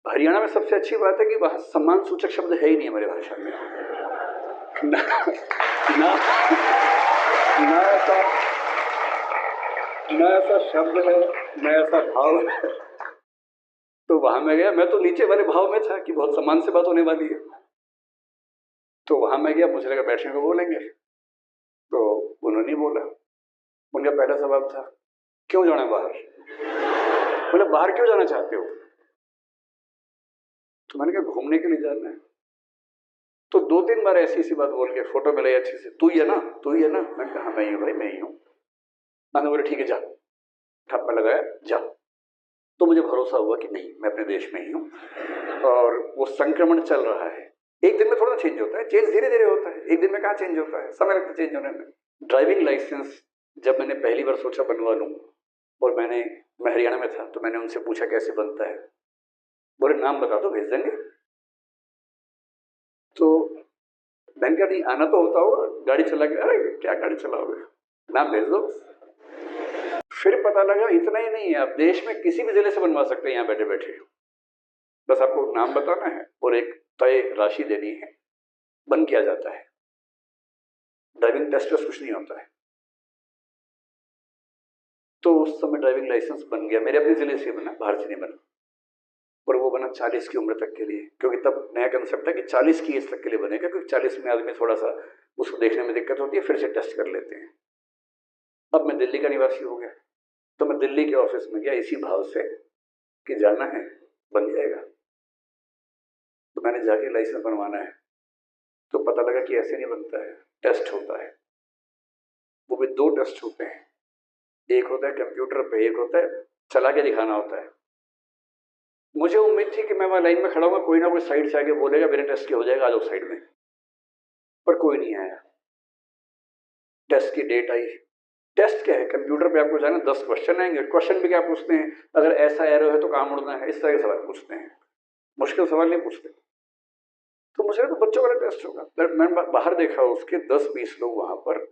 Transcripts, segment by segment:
हरियाणा में सबसे अच्छी बात है कि वहाँ सम्मान सूचक शब्द है ही नहीं हमारी भाषा में। ना ना ना ऐसा ना ऐसा शब्द है, ना ऐसा भाव है। तो वहां मैं गया, मैं तो नीचे वाले भाव में था कि बहुत सम्मान से बात होने वाली है। तो वहां मैं गया, मुझे लगा बैठने को बोलेंगे, तो उन्होंने नहीं बोला। उनका पहला सवाल था, क्यों जाना बाहर? बोले बाहर क्यों जाना चाहते हो? तो मैंने कहा घूमने के लिए जाना है। तो 2-3 बार ऐसी सी बात बोल के फोटो मिलाई अच्छी से, तू ही है ना, तू ही है ना? मैंने कहा मैं ही हूँ भाई, मैं ही हूँ। मैंने बोले ठीक है जा, ठप्पा लगाया जा। तो मुझे भरोसा हुआ कि नहीं, मैं अपने देश में ही हूँ और वो संक्रमण चल रहा है। एक दिन में थोड़ा चेंज होता है, चेंज धीरे धीरे होता है, एक दिन में कहाँ चेंज होता है, समय लगता है चेंज होने में। ड्राइविंग लाइसेंस जब मैंने पहली बार सोचा बनवा लूँ, और मैं हरियाणा में था, तो मैंने उनसे पूछा कैसे बनता है। बोले नाम बता दो भेज देंगे। तो मैंने कहा नहीं, आना तो होता होगा, गाड़ी चला के। अरे क्या गाड़ी चलाओगे, नाम भेज दो। फिर पता लगा इतना ही नहीं है, आप देश में किसी भी जिले से बनवा सकते हैं यहाँ बैठे बैठे। बस आपको नाम बताना है और एक तय राशि देनी है, बन किया जाता है। ड्राइविंग टेस्ट वेस्ट कुछ नहीं होता है। तो उस समय ड्राइविंग लाइसेंस बन गया, मेरे अपने जिले से बना, बाहर से नहीं बना। और वो बना 40 की उम्र तक के लिए, क्योंकि तब नया कंसेप्ट है कि 40 की एज तक के लिए बनेगा, क्योंकि 40 में आदमी थोड़ा सा उसको देखने में दिक्कत होती है, फिर से टेस्ट कर लेते हैं। अब मैं दिल्ली का निवासी हो गया, तो मैं दिल्ली के ऑफिस में गया इसी भाव से कि जाना है, बन जाएगा। तो मैंने जाके लाइसेंस बनवाना है, तो पता लगा कि ऐसे नहीं बनता है, टेस्ट होता है। वो भी 2 टेस्ट होते हैं, एक होता है कंप्यूटर पे, एक होता है चला के दिखाना होता है। मुझे उम्मीद थी कि मैं वहां लाइन में खड़ा हूँ, कोई ना कोई साइड से आके बोलेगा मेरे टेस्ट की हो जाएगा, आ जाओ साइड में। पर कोई नहीं आया। टेस्ट की डेट आई। टेस्ट क्या है, कंप्यूटर पे आपको जाना, 10 क्वेश्चन आएंगे। क्वेश्चन भी क्या पूछते हैं, अगर ऐसा एरो है तो कहाँ मुड़ना है, इस तरह के सवाल पूछते हैं, मुश्किल सवाल नहीं पूछते। तो मुझे तो बच्चों वाला टेस्ट होगा। मैंने बाहर देखा, उसके 10-20 लोग वहां पर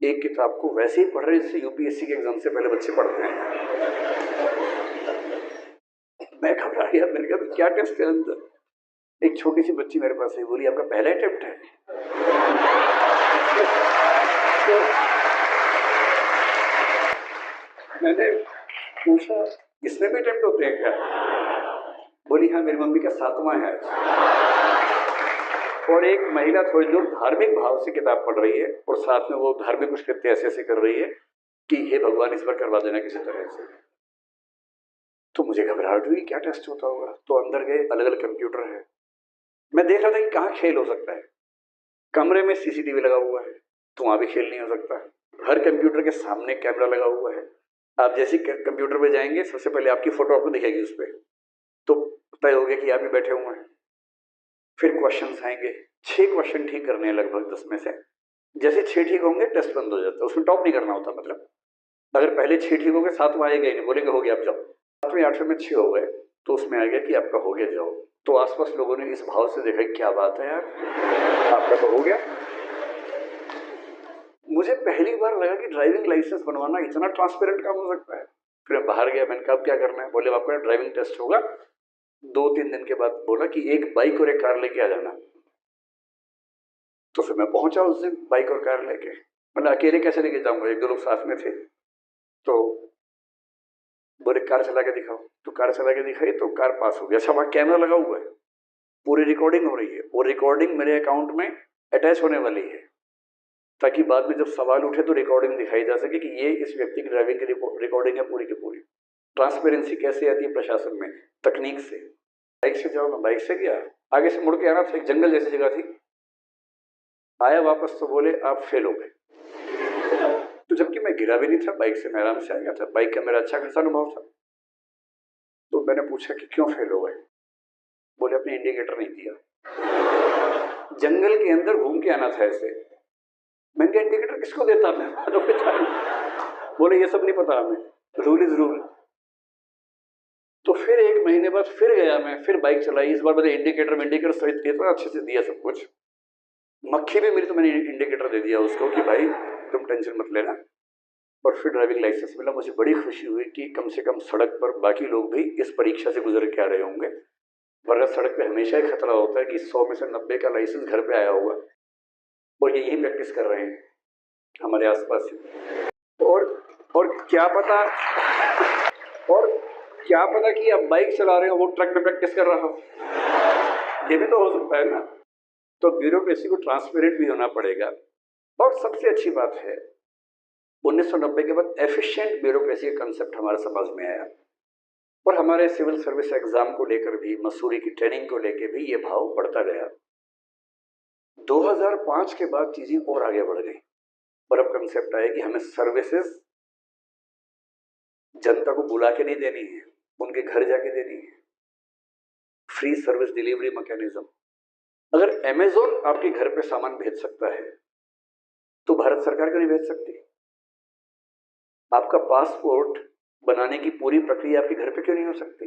एक किताब को वैसे ही पढ़ रहे जैसे यूपीएससी के एग्जाम से पहले बच्चे पढ़ते हैं। मैं घबरा गया, मैंने कहा क्या टेस्ट है अंदर। एक छोटी सी बच्ची मेरे पास आई, बोली आपका पहला अटेम्प्ट है? तो मैंने पूछा इसमें भी अटेम्प्ट होते हैं क्या? बोली हाँ, मेरी मम्मी का 7वां है। और एक महिला थोड़ी दूर धार्मिक भाव से किताब पढ़ रही है, और साथ में वो धार्मिक कुछ कृत्य ऐसे ऐसे कर रही है कि हे भगवान इस पर करवा देना किसी तरह से। तो मुझे घबराहट हुई, क्या टेस्ट होता होगा। तो अंदर गए, अलग अलग कंप्यूटर है। मैं देख रहा था कि कहाँ खेल हो सकता है। कमरे में सीसीटीवी लगा हुआ है, तो वहां भी खेल नहीं हो सकता। हर कंप्यूटर के सामने कैमरा लगा हुआ है। आप जैसे कंप्यूटर पे जाएंगे, सबसे पहले आपकी फोटो आपको दिखेगी उस पर, तो तय हो गया कि आप ही बैठे हुए हैं। फिर क्वेश्चन आएंगे, 6 क्वेश्चन ठीक करने हैं लगभग 10 में से। जैसे 6 ठीक होंगे टेस्ट बंद हो जाता है, उसमें टॉप नहीं करना होता। मतलब अगर पहले 6 ठीक हो गए, 7वां आएगा ही नहीं, बोलेंगे हो गया आप जाओ। 7वें 8वें में 6 हो गए, तो उसमें आ गया कि आपका हो गया, जाओ। तो आसपास लोगों ने इस भाव से देखा, क्या बात है यार, आपका तो हो गया। मुझे पहली बार लगा कि ड्राइविंग लाइसेंस बनवाना इतना ट्रांसपेरेंट काम हो सकता है। फिर मैं बाहर गया, मैंने कहा क्या करना है? बोले आपका ड्राइविंग टेस्ट होगा। 2-3 दिन के बाद बोला कि एक बाइक और एक कार लेके आ जाना। तो फिर मैं पहुंचा उस दिन बाइक और कार लेके। मतलब अकेले कैसे लेके जाऊंगा, 1-2 लोग साथ में थे। तो बोले कार चला के दिखाओ, तो कार चला के दिखाई, तो कार पास हो गया। अच्छा, वहां कैमरा लगा हुआ है, पूरी रिकॉर्डिंग हो रही है, वो रिकॉर्डिंग मेरे अकाउंट में अटैच होने वाली है, ताकि बाद में जब सवाल उठे तो रिकॉर्डिंग दिखाई जा सके कि ये इस व्यक्ति की ड्राइविंग की रिकॉर्डिंग है पूरी की पूरी। ट्रांसपेरेंसी कैसे आती है प्रशासन में? तकनीक से। बाइक से जाओ, मैं बाइक से गया, आगे से मुड़ के आना था, एक जंगल जैसी जगह थी। आया वापस तो बोले आप फेल हो गए। तो जबकि मैं गिरा भी नहीं था, बाइक से मैं आराम से आ गया था, बाइक का मेरा अच्छा खासा अनुभव था। तो मैंने पूछा कि क्यों फेल हो गए? बोले अपने इंडिकेटर नहीं दिया। जंगल के अंदर घूम के आना था ऐसे। मैंने कहा इंडिकेटर किसको देता मैं? बोले ये सब नहीं पता हमें, रूल इज रूल। तो फिर 1 महीने बाद फिर गया मैं, फिर बाइक चलाई। इस बार मैंने इंडिकेटर सहित इतना अच्छे से दिया सब कुछ। मक्खी भी मेरी, तो मैंने इंडिकेटर दे दिया उसको कि भाई तुम टेंशन मत लेना। और फिर ड्राइविंग लाइसेंस मिला। मुझे बड़ी खुशी हुई कि कम से कम सड़क पर बाकी लोग भी इस परीक्षा से गुजर के आ रहे होंगे। वरना सड़क पे हमेशा ही खतरा होता है कि 100 में से 90 का लाइसेंस घर पे आया होगा और ये यही प्रैक्टिस कर रहे हैं हमारे आसपास ही। और क्या पता और क्या पता कि आप बाइक चला रहे हो वो ट्रक में प्रैक्टिस कर रहा हो, ये भी तो हो सकता है ना। तो ब्यूरोक्रेसी को ट्रांसपेरेंट भी होना पड़ेगा। और सबसे अच्छी बात है 1990 के बाद एफिशिएंट ब्यूरोक्रेसी का कंसेप्ट हमारे समाज में आया और हमारे सिविल सर्विस एग्जाम को लेकर भी, मसूरी की ट्रेनिंग को लेकर भी ये भाव बढ़ता गया। 2005 के बाद चीजें और आगे बढ़ गई और अब कंसेप्ट आया कि हमें सर्विसेज जनता को बुला के नहीं देनी है, उनके घर जाके देनी है। Free service delivery mechanism. अगर अमेजोन आपके घर पे सामान भेज सकता है तो भारत सरकार क्यों नहीं भेज सकती? आपका पासपोर्ट बनाने की पूरी प्रक्रिया आपके घर पे क्यों नहीं हो सकती?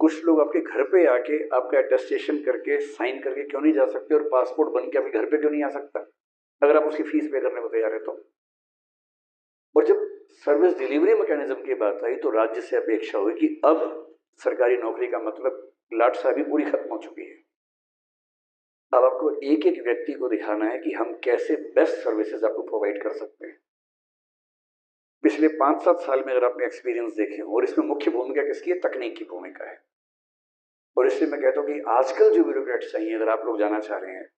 कुछ लोग आपके घर पे आके आपका अटेस्टेशन करके साइन करके क्यों नहीं जा सकते और पासपोर्ट बन के आपके घर पे क्यों नहीं आ सकता, अगर आप उसकी फीस पे करने को तैयार है तो। और जब सर्विस डिलीवरी मैकेनिज्म की बात आई तो राज्य से अपेक्षा हुई कि अब सरकारी नौकरी का मतलब लाट साहबी पूरी खत्म हो चुकी है। अब आपको एक एक व्यक्ति को दिखाना है कि हम कैसे बेस्ट सर्विसेज आपको प्रोवाइड कर सकते हैं। पिछले 5-7 साल में अगर आपने एक्सपीरियंस देखे हो, और इसमें मुख्य भूमिका किसकी है? तकनीक की भूमिका है। और इसलिए मैं कहता हूं कि आजकल जो ब्यूरोक्रेट्स चाहिए, अगर आप लोग जाना चाह रहे हैं,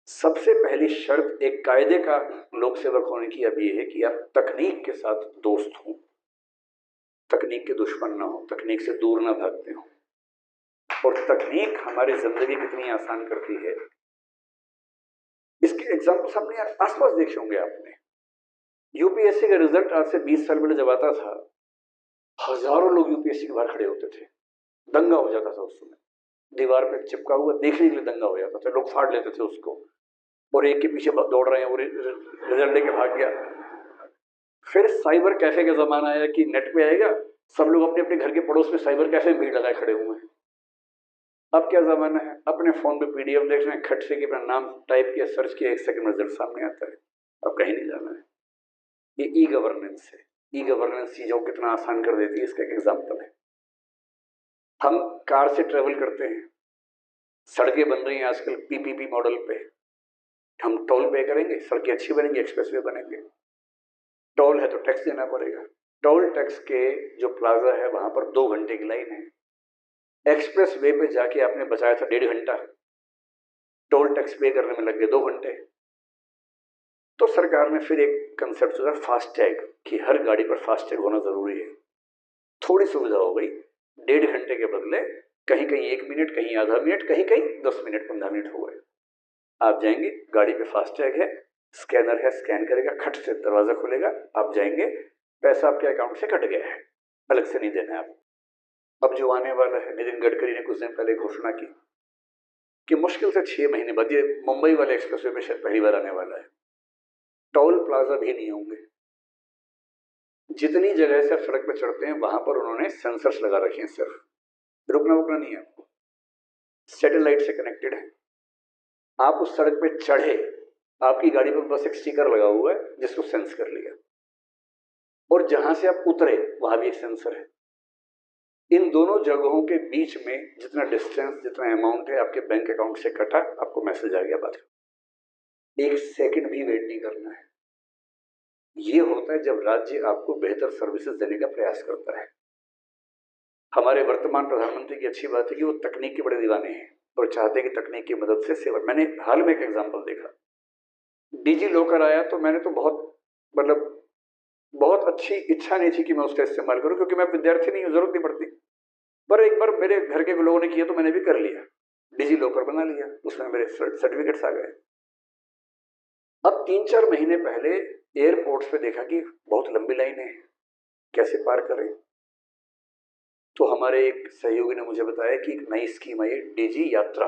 सबसे पहली शर्त एक कायदे का लोक सेवक होने की अब ये है कि आप तकनीक के साथ दोस्त हों, तकनीक के दुश्मन ना हो, तकनीक से दूर ना भागते हो। और तकनीक हमारी जिंदगी कितनी आसान करती है, इसके एग्जाम्पल्स आपने आसपास देखे होंगे आपने। यूपीएससी का रिजल्ट आज से 20 साल पहले जब आता था, हजारों लोग यूपीएससी के बाहर खड़े होते थे, दंगा हो जाता था उस समय। दीवार पे चिपका हुआ देखने के लिए दंगा हो जाता था, लोग फाड़ लेते थे उसको और एक के पीछे दौड़ रहे हैं, वो रिजल्ट लेके भाग गया। फिर साइबर कैफे का जमाना आया कि नेट पे आएगा, सब लोग अपने अपने घर के पड़ोस में साइबर कैफे में भीड़ लगाए खड़े हुए हैं। अब क्या जमाना है, अपने फोन पे पीडीएफ देख रहे हैं, खट से अपना नाम टाइप किया, सर्च किया, 1 सेकंड में रिजल्ट सामने आता है। अब कहीं नहीं जाना है। ये ई गवर्नेंस है। ई गवर्नेंस चीजों को कितना आसान कर देती है, इसका एक एग्जाम्पल है। हम कार से ट्रेवल करते हैं, सड़कें बन रही हैं आजकल पीपीपी मॉडल पे, हम टोल पे करेंगे, सड़कें अच्छी बनेंगी, एक्सप्रेसवे बनेंगे। टोल है तो टैक्स देना पड़ेगा, टोल टैक्स के जो प्लाजा है वहां पर 2 घंटे की लाइन है। एक्सप्रेस वे पे जाके आपने बचाया था 1.5 घंटा, टोल टैक्स पे करने में लग गए 2 घंटे। तो सरकार ने फिर एक कंसेप्ट सोचा, फास्टैग, कि हर गाड़ी पर फास्टैग होना जरूरी है। थोड़ी सुविधा हो गई, 1.5 घंटे के बदले कहीं कहीं 1 मिनट, कहीं आधा मिनट, कहीं कहीं 10 मिनट 15 मिनट हो गए। आप जाएंगे, गाड़ी पे फास्टैग है, स्कैनर है, स्कैन करेगा, खट से दरवाजा खुलेगा, आप जाएंगे, पैसा आपके अकाउंट से कट गया है, अलग से नहीं देना है आप। अब जो आने वाला है, नितिन गडकरी ने कुछ दिन पहले घोषणा की कि मुश्किल से 6 महीने बाद ये मुंबई वाले एक्सप्रेसवे में शायद पहली बार आने वाला है, टोल प्लाजा भी नहीं होंगे। जितनी जगह से आप सड़क पर चढ़ते हैं वहां पर उन्होंने सेंसर्स लगा रखे हैं, सिर्फ रुकना रुकना नहीं है आपको, सैटेलाइट से कनेक्टेड है। आप उस सड़क पे चढ़े, आपकी गाड़ी पर बस एक स्टिकर लगा हुआ है जिसको सेंस कर लिया, और जहां से आप उतरे वहां भी एक सेंसर है। इन दोनों जगहों के बीच में जितना डिस्टेंस, जितना अमाउंट है आपके बैंक अकाउंट से कटा, आपको मैसेज आ गया, बात 1 सेकंड भी वेट नहीं करना है। ये होता है जब राज्य आपको बेहतर सर्विसेज देने का प्रयास करता है। हमारे वर्तमान प्रधानमंत्री की अच्छी बात है कि वो तकनीक के बड़े दीवाने हैं और चाहते हैं कि तकनीक की मदद से सेवा। मैंने हाल में एक एग्जाम्पल देखा, डिजी लॉकर आया तो मैंने तो बहुत अच्छी इच्छा नहीं थी कि मैं उसका इस्तेमाल करूं, क्योंकि मैं विद्यार्थी नहीं हूं, जरूरत नहीं पड़ती। पर एक बार मेरे घर के लोगों ने किया तो मैंने भी कर लिया, डिजी लॉकर बना लिया, उसमें मेरे सर्टिफिकेट्स आ गए। अब 3-4 महीने पहले एयरपोर्ट्स पे देखा कि बहुत लंबी लाइनें हैं, कैसे पार करें। तो हमारे एक सहयोगी ने मुझे बताया कि एक नई स्कीम आई, डिजी यात्रा।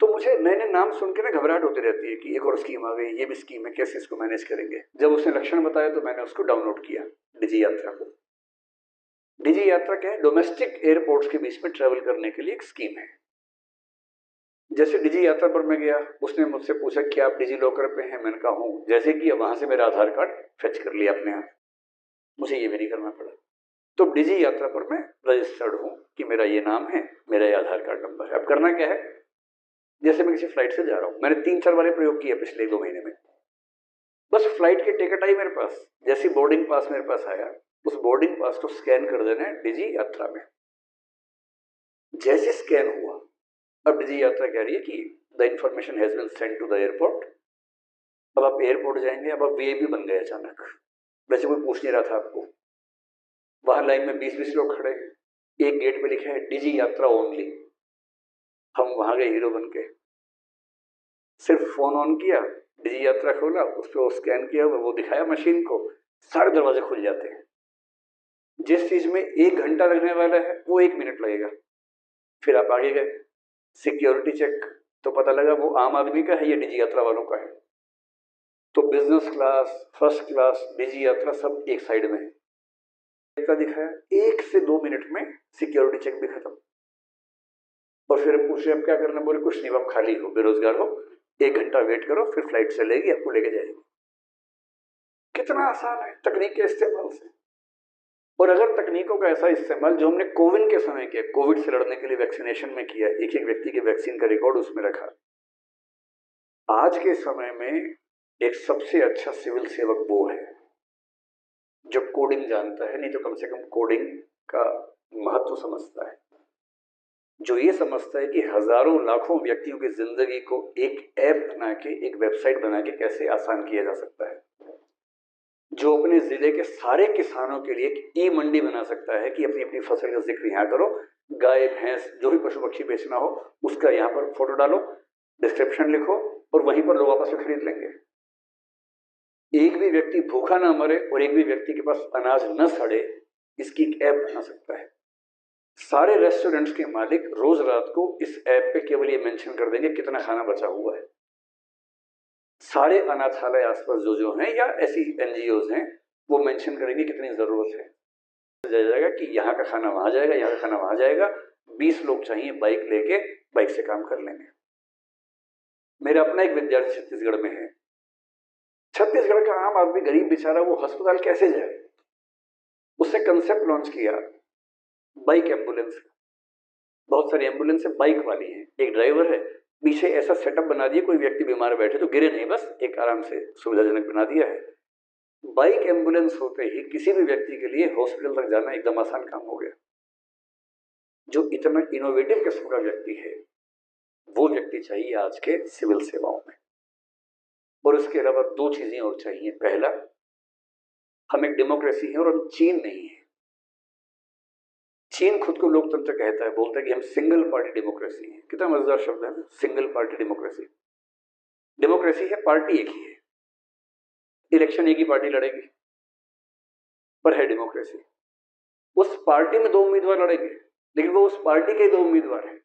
तो मुझे नए नए नाम सुन के ना घबराहट होती रहती है कि एक और स्कीम आ गई, ये भी स्कीम है, कैसे इसको मैनेज करेंगे। जब उसने लक्षण बताया तो मैंने उसको डाउनलोड किया, डिजी यात्रा को। डिजी यात्रा क्या है? डोमेस्टिक एयरपोर्ट्स के बीच में ट्रेवल करने के लिए एक स्कीम है। जैसे डिजी यात्रा पर मैं गया, उसने मुझसे पूछा कि आप डिजी लॉकर पे हैं, मैंने कहा हूं। जैसे कि वहां से मेरा आधार कार्ड फेच कर लिया अपने आप, मुझे ये भी नहीं करना पड़ा। तो डिजी यात्रा पर मैं रजिस्टर्ड हूं कि मेरा ये नाम है, मेरा ये आधार कार्ड नंबर है। अब करना क्या है, जैसे मैं किसी फ्लाइट से जा रहा हूं, मैंने 3-4 बार प्रयोग किया पिछले 2 महीने में। बस फ्लाइट की टिकट आई मेरे पास, जैसी बोर्डिंग पास मेरे पास आया, उस बोर्डिंग पास को स्कैन कर देना है डिजी यात्रा में। जैसे स्कैन हुआ, अब डिजी यात्रा कह रही है कि the information has been sent to the airport. अब आप एयरपोर्ट जाएंगे, अब आप वीआईपी बन गए अचानक, वैसे कोई पूछ नहीं रहा था आपको। वहां लाइन में 20-20 लोग खड़े हैं, एक गेट पे लिखा है डिजी यात्रा ओनली। हम वहां गए हीरो बन के, सिर्फ फोन ऑन किया, डिजी यात्रा खोला, उस पर स्कैन किया, वो दिखाया मशीन को, सारे दरवाजे खुल जाते हैं। जिस चीज में 1 घंटा लगने वाला है वो 1 मिनट लगेगा। फिर आप आगे गए, सिक्योरिटी चेक, तो पता लगा वो आम आदमी का है, ये डिजी यात्रा वालों का है। तो बिजनेस क्लास, फर्स्ट क्लास, डिजी यात्रा सब एक साइड में है। दिखाया 1 से 2 मिनट में सिक्योरिटी चेक भी खत्म। और फिर पूछे अब क्या करना, बोले कुछ नहीं, आप खाली हो, बेरोजगार हो, 1 घंटा वेट करो, फिर फ्लाइट चलेगी, आपको लेके जाएगी। कितना आसान है तकनीक के इस्तेमाल से। और अगर तकनीकों का ऐसा इस्तेमाल जो हमने कोविड के समय किया, कोविड से लड़ने के लिए वैक्सीनेशन में किया, एक एक व्यक्ति के वैक्सीन का रिकॉर्ड उसमें रखा, आज के समय में एक सबसे अच्छा सिविल सेवक वो है जो कोडिंग जानता है, नहीं तो कम से कम कोडिंग का महत्व समझता है, जो ये समझता है कि हजारों लाखों व्यक्तियों की जिंदगी को एक ऐप बना के, एक वेबसाइट बना के कैसे आसान किया जा सकता है, जो अपने जिले के सारे किसानों के लिए एक ई मंडी बना सकता है कि अपनी अपनी फसल का जिक्र यहाँ करो, गाय भैंस जो भी पशु पक्षी बेचना हो उसका यहाँ पर फोटो डालो, डिस्क्रिप्शन लिखो, और वहीं पर लोग आपस में खरीद लेंगे। एक भी व्यक्ति भूखा ना मरे और एक भी व्यक्ति के पास अनाज न सड़े, इसकी एक ऐप बना सकता है। सारे रेस्टोरेंट्स के मालिक रोज रात को इस ऐप पे केवल ये मेंशन कर देंगे कितना खाना बचा हुआ है। सारे अनाथालय आसपास जो हैं या ऐसी एनजीओज हैं, वो मेंशन करेंगे कितनी जरूरत है, जाएगा कि यहाँ का खाना वहां जाएगा, यहाँ का खाना वहां जाएगा। 20 लोग चाहिए बाइक लेके, बाइक से काम कर लेंगे। मेरा अपना एक विद्यार्थी छत्तीसगढ़ में है, छत्तीसगढ़ का आम आदमी गरीब बेचारा वो अस्पताल कैसे जाए, उससे कंसेप्ट लॉन्च किया बाइक एम्बुलेंस का। बहुत सारी एम्बुलेंस बाइक वाली है, एक ड्राइवर है, पीछे ऐसा सेटअप बना दिया कोई व्यक्ति बीमार बैठे तो गिरे नहीं, बस एक आराम से सुविधाजनक बना दिया है। बाइक एम्बुलेंस होते ही किसी भी व्यक्ति के लिए हॉस्पिटल तक जाना एकदम आसान काम हो गया। जो इतना इनोवेटिव किस्म का व्यक्ति है वो व्यक्ति चाहिए आज के सिविल सेवाओं में। और उसके अलावा 2 चीजें और चाहिए। पहला, हम एक डेमोक्रेसी है और हम चीन नहीं है। चीन खुद को लोकतंत्र कहता है, बोलता है कि हम सिंगल पार्टी डेमोक्रेसी है। कितना मजेदार शब्द है, सिंगल पार्टी डेमोक्रेसी। डेमोक्रेसी है, पार्टी एक ही है, इलेक्शन एक ही पार्टी लड़ेगी, पर है डेमोक्रेसी। उस पार्टी में 2 उम्मीदवार लड़ेंगे, लेकिन वो उस पार्टी के 2 उम्मीदवार हैं,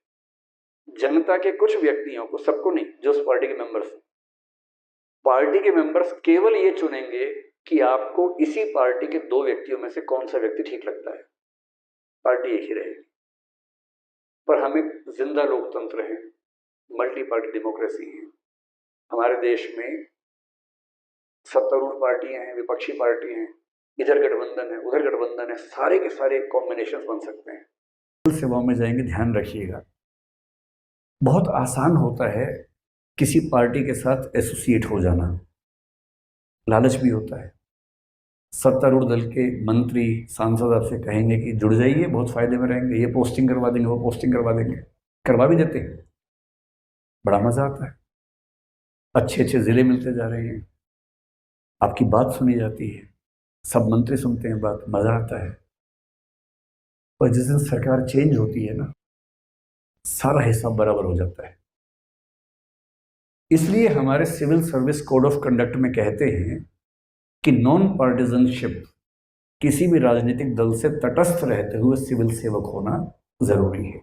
जनता के कुछ व्यक्तियों को, सबको नहीं, जो उस पार्टी के मेंबर्स हैं। पार्टी के मेंबर्स केवल ये चुनेंगे कि आपको इसी पार्टी के 2 व्यक्तियों में से कौन सा व्यक्ति ठीक लगता है, पार्टी एक ही रहेगी। पर हम एक जिंदा लोकतंत्र है, मल्टी पार्टी डेमोक्रेसी है। हमारे देश में सत्तारूढ़ पार्टियां हैं, विपक्षी पार्टी हैं, इधर गठबंधन है, उधर गठबंधन है, सारे के सारे कॉम्बिनेशन बन सकते हैं। सेवाओं में जाएंगे, ध्यान रखिएगा, बहुत आसान होता है किसी पार्टी के साथ एसोसिएट हो जाना, लालच भी होता है। सत्तारूढ़ दल के मंत्री सांसद आपसे कहेंगे कि जुड़ जाइए, बहुत फायदे में रहेंगे, ये पोस्टिंग करवा देंगे, वो पोस्टिंग करवा देंगे, करवा भी देते हैं, बड़ा मजा आता है। अच्छे अच्छे जिले मिलते जा रहे हैं, आपकी बात सुनी जाती है, सब मंत्री सुनते हैं बात, मजा आता है। और जिस दिन सरकार चेंज होती है ना, सारा हिसाब बराबर हो जाता है। इसलिए हमारे civil service code of conduct में कहते हैं कि नॉन पार्टिजनशिप, किसी भी राजनीतिक दल से तटस्थ रहते हुए सिविल सेवक होना जरूरी है।